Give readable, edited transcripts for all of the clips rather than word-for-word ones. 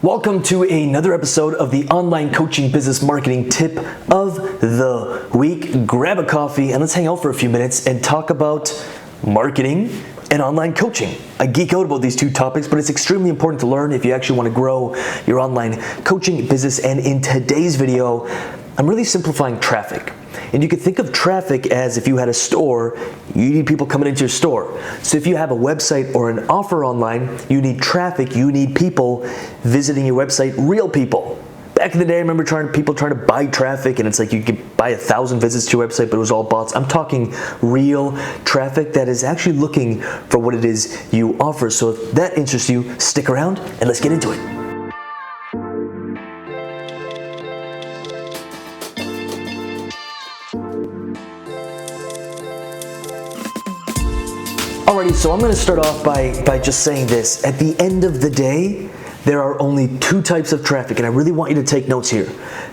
Welcome to another episode of the Online Coaching Business Marketing Tip of the Week. Grab a coffee and let's hang out for a few minutes and talk about marketing and online coaching. I geek out about these two topics, but it's extremely important to learn if you actually want to grow your online coaching business. And in today's video, I'm really simplifying traffic. And you can think of traffic as if you had a store, you need people coming into your store. So if you have a website or an offer online, you need traffic, you need people visiting your website, real people. Back in the day, I remember people trying to buy traffic, and it's like you could buy 1,000 visits to your website, but it was all bots. I'm talking real traffic that is actually looking for what it is you offer. So if that interests you, stick around and let's get into it. Alrighty, so I'm going to start off by just saying this. At the end of the day, there are only two types of traffic, and I really want you to take notes here.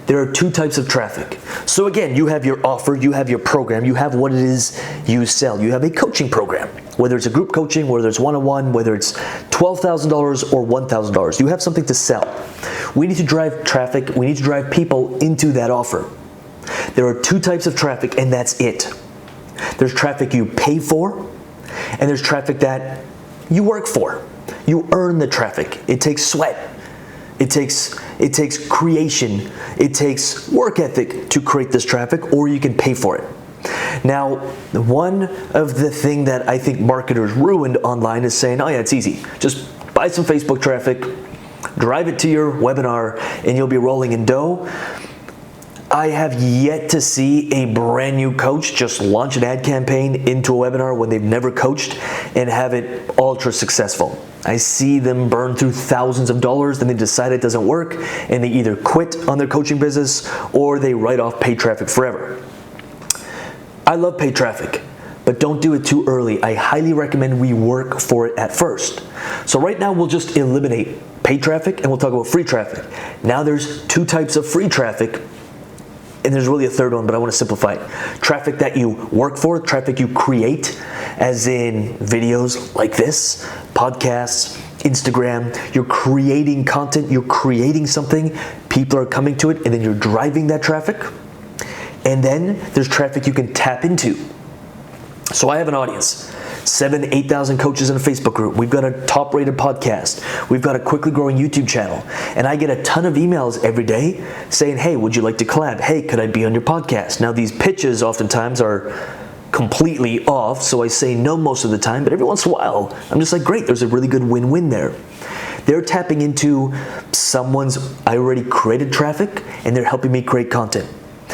There are two types of traffic. So again, you have your offer, you have your program, you have what it is you sell. You have a coaching program, whether it's a group coaching, whether it's one-on-one, whether it's $12,000 or $1,000. You have something to sell. We need to drive traffic, we need to drive people into that offer. There are two types of traffic, and that's it. There's traffic you pay for, and there's traffic that you work for. You earn the traffic. It takes sweat. It takes creation. It takes work ethic to create this traffic, or you can pay for it. Now, one of the things that I think marketers ruined online is saying, oh yeah, it's easy. Just buy some Facebook traffic, drive it to your webinar, and you'll be rolling in dough. I have yet to see a brand new coach just launch an ad campaign into a webinar when they've never coached and have it ultra successful. I see them burn through thousands of dollars, then they decide it doesn't work, and they either quit on their coaching business or they write off paid traffic forever. I love paid traffic, but don't do it too early. I highly recommend we work for it at first. So right now we'll just eliminate paid traffic and we'll talk about free traffic. Now there's two types of free traffic. And there's really a third one, but I want to simplify it. Traffic that you work for, traffic you create, as in videos like this, podcasts, Instagram. You're creating content, you're creating something, people are coming to it, and then you're driving that traffic. And then there's traffic you can tap into. So I have an audience. 7,000 to 8,000 coaches in a Facebook group. We've got a top-rated podcast. We've got a quickly growing YouTube channel. And I get a ton of emails every day saying, hey, would you like to collab? Hey, could I be on your podcast? Now, these pitches oftentimes are completely off, so I say no most of the time, but every once in a while, I'm just like, great, there's a really good win-win there. They're tapping into someone's, I already created traffic, and they're helping me create content.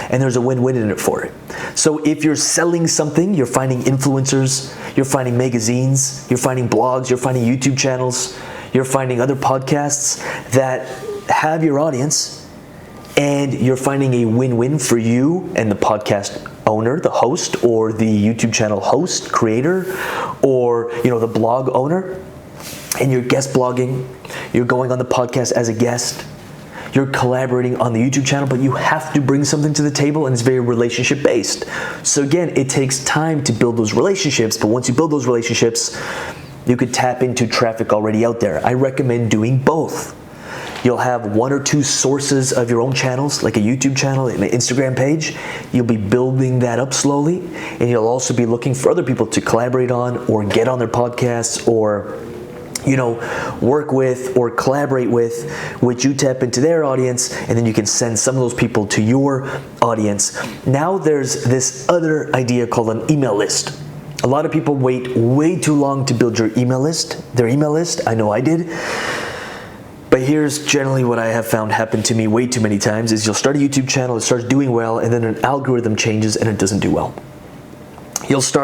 And there's a win-win in it for it. So if you're selling something, you're finding influencers, you're finding magazines, you're finding blogs, you're finding YouTube channels, you're finding other podcasts that have your audience, and you're finding a win-win for you and the podcast owner, the host, or the YouTube channel host, creator, or the blog owner, and you're guest blogging, you're going on the podcast as a guest, you're collaborating on the YouTube channel, but you have to bring something to the table, and it's very relationship based. So again, it takes time to build those relationships, but once you build those relationships, you could tap into traffic already out there. I recommend doing both. You'll have one or two sources of your own channels, like a YouTube channel and an Instagram page. You'll be building that up slowly, and you'll also be looking for other people to collaborate on or get on their podcasts or work with or collaborate with, which you tap into their audience, and then you can send some of those people to your audience. Now there's this other idea called an email list. A lot of people wait way too long to build their email list. I know I did. But here's generally what I have found happen to me way too many times is you'll start a YouTube channel, it starts doing well, and then an algorithm changes and it doesn't do well. I used to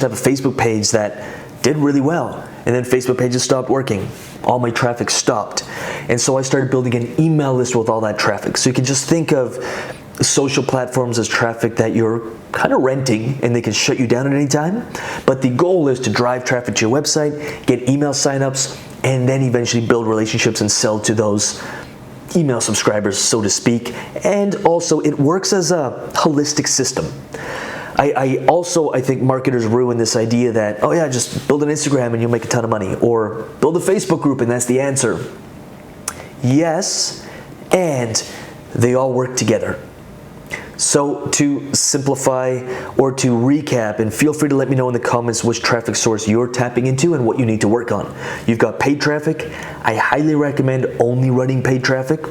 have a Facebook page that did really well, and then Facebook pages stopped working. All my traffic stopped. And so I started building an email list with all that traffic. So you can just think of social platforms as traffic that you're kind of renting, and they can shut you down at any time. But the goal is to drive traffic to your website, get email signups, and then eventually build relationships and sell to those email subscribers, so to speak. And also it works as a holistic system. I think marketers ruin this idea that, oh yeah, just build an Instagram and you'll make a ton of money, or build a Facebook group and that's the answer. Yes, and they all work together. So to simplify or to recap, and feel free to let me know in the comments which traffic source you're tapping into and what you need to work on. You've got paid traffic. I highly recommend only running paid traffic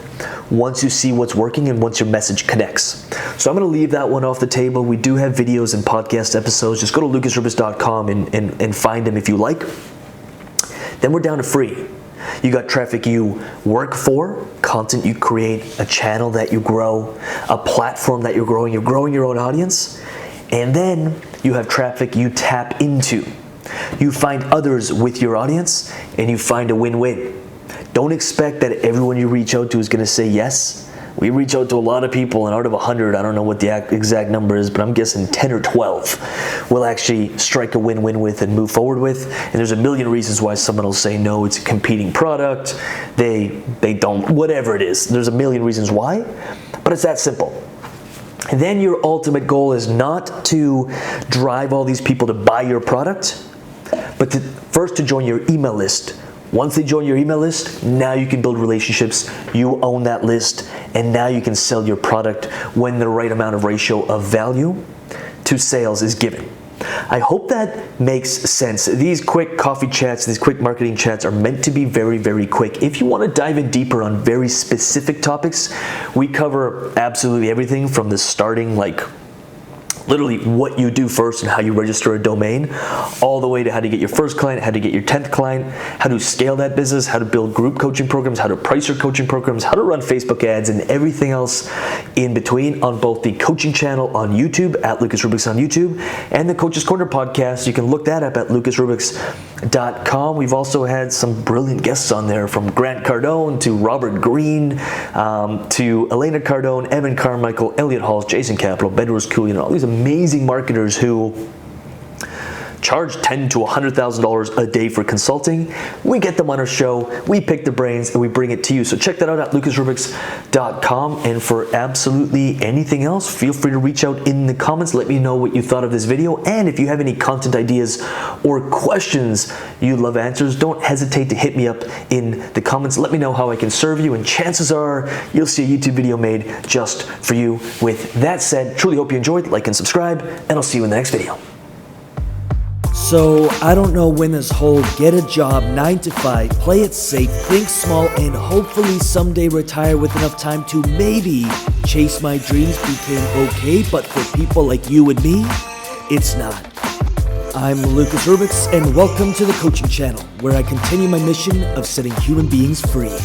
once you see what's working and once your message connects. So I'm going to leave that one off the table. We do have videos and podcast episodes. Just go to lucasrubix.com and find them if you like. Then we're down to free. You got traffic you work for, content you create, a channel that you grow, a platform that you're growing your own audience, and then you have traffic you tap into. You find others with your audience and you find a win-win. Don't expect that everyone you reach out to is going to say yes. We reach out to a lot of people, and out of 100, I don't know what the exact number is, but I'm guessing 10 or 12 will actually strike a win-win with and move forward with. And there's a million reasons why someone will say no, it's a competing product, they don't, whatever it is. There's a million reasons why, but it's that simple. And then your ultimate goal is not to drive all these people to buy your product, but first to join your email list. Once they join your email list, now you can build relationships, you own that list, and now you can sell your product when the right amount of ratio of value to sales is given. I hope that makes sense. These quick coffee chats, these quick marketing chats are meant to be very, very quick. If you want to dive in deeper on very specific topics, we cover absolutely everything from the starting, like literally what you do first and how you register a domain, all the way to how to get your first client, how to get your 10th client, how to scale that business, how to build group coaching programs, how to price your coaching programs, how to run Facebook ads, and everything else in between on both the coaching channel on YouTube at Lucas Rubix on YouTube and the Coach's Corner podcast. You can look that up at lucasrubix.com. We've also had some brilliant guests on there, from Grant Cardone to Robert Greene to Elena Cardone, Evan Carmichael, Elliot Halls, Jason Capital, Bedros Koulian, all these amazing marketers who charge $10,000 to $100,000 a day for consulting. We get them on our show, we pick the brains, and we bring it to you. So check that out at lucasrubix.com. And for absolutely anything else, feel free to reach out in the comments. Let me know what you thought of this video. And if you have any content ideas or questions you'd love answers, don't hesitate to hit me up in the comments. Let me know how I can serve you, and chances are you'll see a YouTube video made just for you. With that said, truly hope you enjoyed. Like and subscribe, and I'll see you in the next video. So, I don't know when this whole get a job, 9 to 5, play it safe, think small, and hopefully someday retire with enough time to maybe chase my dreams became okay, but for people like you and me, it's not. I'm Lucas Rubix, and welcome to the Coaching Channel, where I continue my mission of setting human beings free.